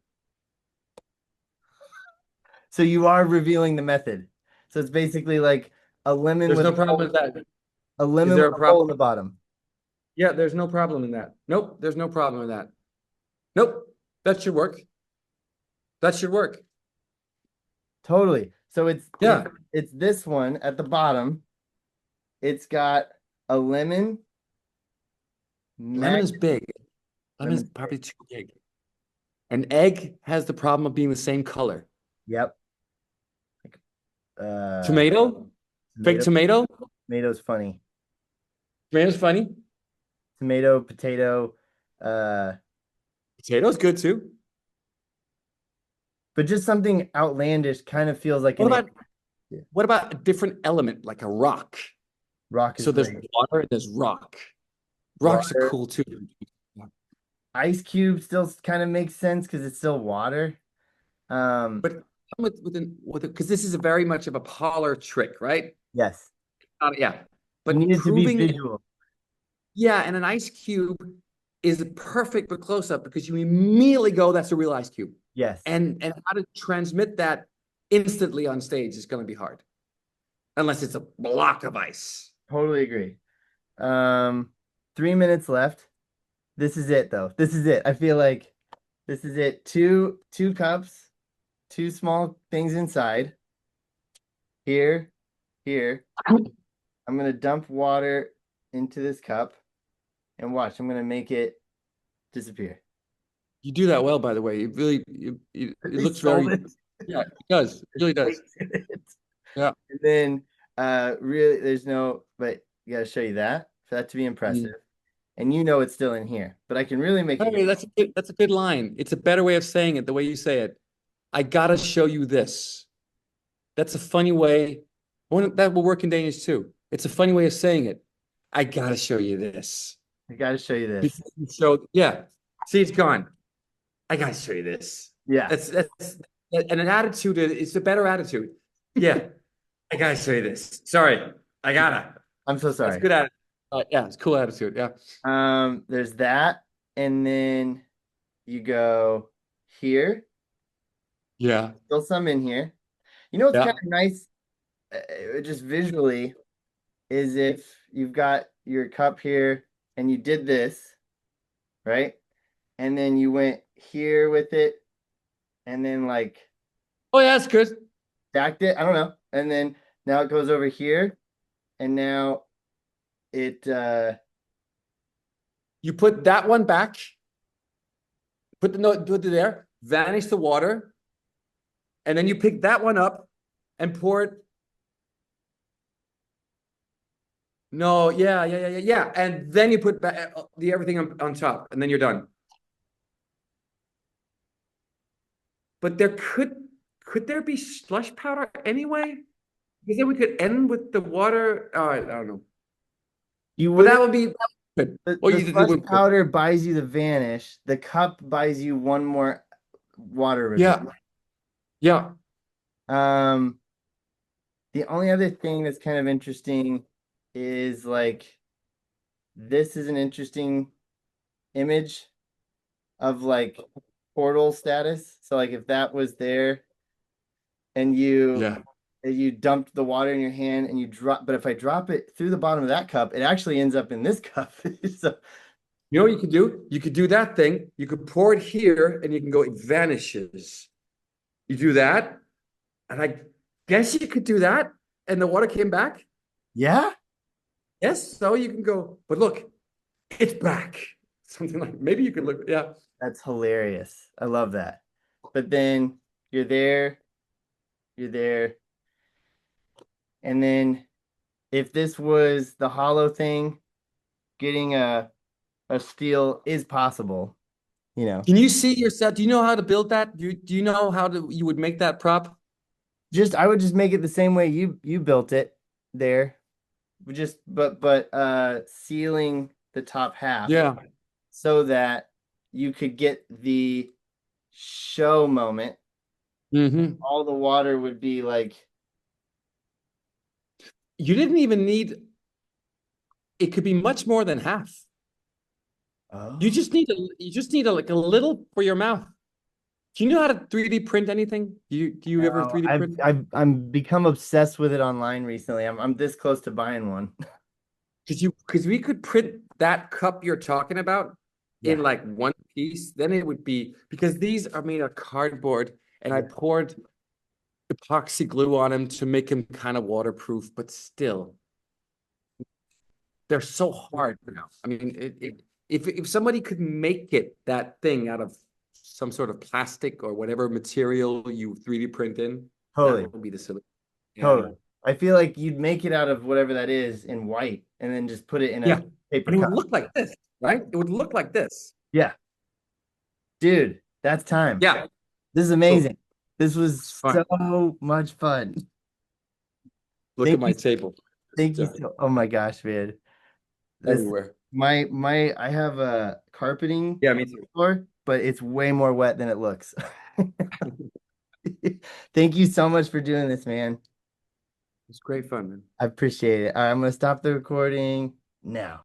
so you are revealing the method. So it's basically like a lemon There's with no problem with that. a Is lemon there with a a hole in problem? the bottom. Yeah, there's no problem in that. Nope, there's no problem with that. Nope, that should work. That should work. Totally. So Yeah, it's this one at the bottom. It's got a lemon, lemon mag is big. Lemon's lemon. probably too big. An egg has the problem of being the same color. Yep. Uh, Tomato, fake tomato. tomato. Tomato's funny. Tomato's funny. Tomato, potato, uh, Potato's good too. but just something outlandish kind of feels like What an about egg. Yeah. what about a different element like a rock? Rock is So there's great. water and there's rock. Rocks are Water. cool too. Ice cube still kind of makes sense because it's still water. But with because this is a very much of a parlor trick, right? Yes. Yeah. You But need it to be proving it, visual. yeah, and an ice cube is perfect for close up because you immediately go, that's a real ice cube. Yes. And how to transmit that instantly on stage is going to be hard, unless it's a block of ice. Totally agree. 3 minutes left. This is it though. This is it. I feel like this is it. Two cups, two small things inside. Here, here. I'm gonna dump water into this cup and watch. I'm gonna make it disappear. You do that well, by the way. It really, it They looks sold very, it. yeah, it does. It really does. Wasted it. Yeah. And then really there's no but you gotta show you that for that to be impressive. Mm. And you know it's still in here, but I can really make it Hey, that's a good line. It's a better way of saying it, the way you say it. I gotta show you this. That's a funny way. That will work in Danish too. It's a funny way of saying it. I gotta show you this. I gotta show you this. Because you showed, yeah. See, it's gone. I gotta show you this. Yeah. That's and an attitude. It's a better attitude. Yeah, I gotta show you this. Sorry, I gotta. I'm so That's sorry. good attitude. Yeah, it's cool attitude. Yeah. There's that, and then you go here. Yeah. Still some in here. You know what's kind Yeah. of nice, just visually, is if you've got your cup here and you did this, right? And then you went here with it, and then like Oh yeah, that's good. stacked it. I don't know. And then now it goes over here, and now it You put that one back. Put the note. Put it there. Vanish the water, and then you pick that one up and pour it. No, yeah. And then you put back the everything on top, and then you're done. But there could there be slush powder anyway? Because then we could end with the water. All right, I don't know. you But that wouldn't would be good. Or the you slush would, powder buys you the vanish. The cup buys you one more water yeah, reveal. yeah. The only other thing that's kind of interesting is like this is an interesting image of like portal status. So like if that was there and Yeah. you dumped the water in your hand and you drop, but if I drop it through the bottom of that cup, it actually ends up in this cup. So You know what you could do? You could do that thing. You could pour it here and you can go, it vanishes. You do that. And I guess you could do that. And the water came back. yeah, Yes. So you can go, but look, it's back. Something like maybe you could look. Yeah. that's hilarious. I love that. But then you're there, you're there, and then if this was the hollow thing, getting a steel is possible, you know. Can you see yourself? Do you know how to build that? Do you know how to you would make that prop? Just I would just make it the same way you built it there. Just but sealing the top half Yeah. so that you could get the show moment. Hmm. All the water would be like, You didn't even need, it could be much more than half. You oh, just need like a little for your mouth. Do you know how to 3D print anything? Do you ever no. 3D print? I'm become obsessed with it online recently. I'm this close to buying one. Because we could print that cup you're talking about in Yeah, like one piece, then it would be because these are made of cardboard and I yeah, poured epoxy glue on them to make them kind of waterproof, but still they're so hard now. I mean, if somebody could make it that thing out of some sort of plastic or whatever material you 3D print in, that totally, would be the solution. Yeah. totally. I feel like you'd make it out of whatever that is in white and then just put it in a Yeah. paper And it would cup. look like this, right? It would look like this. Yeah, dude, that's time. Yeah. This is So amazing. This was it's fine. so much fun. Look at Thank my you. table. Thank Just you so. Oh my gosh, man. This everywhere. my I have a carpeting Yeah, me too. floor, but it's way more wet than it looks. Thank you so much for doing this, man. It's great fun, man. I appreciate it. I'm gonna stop the recording now.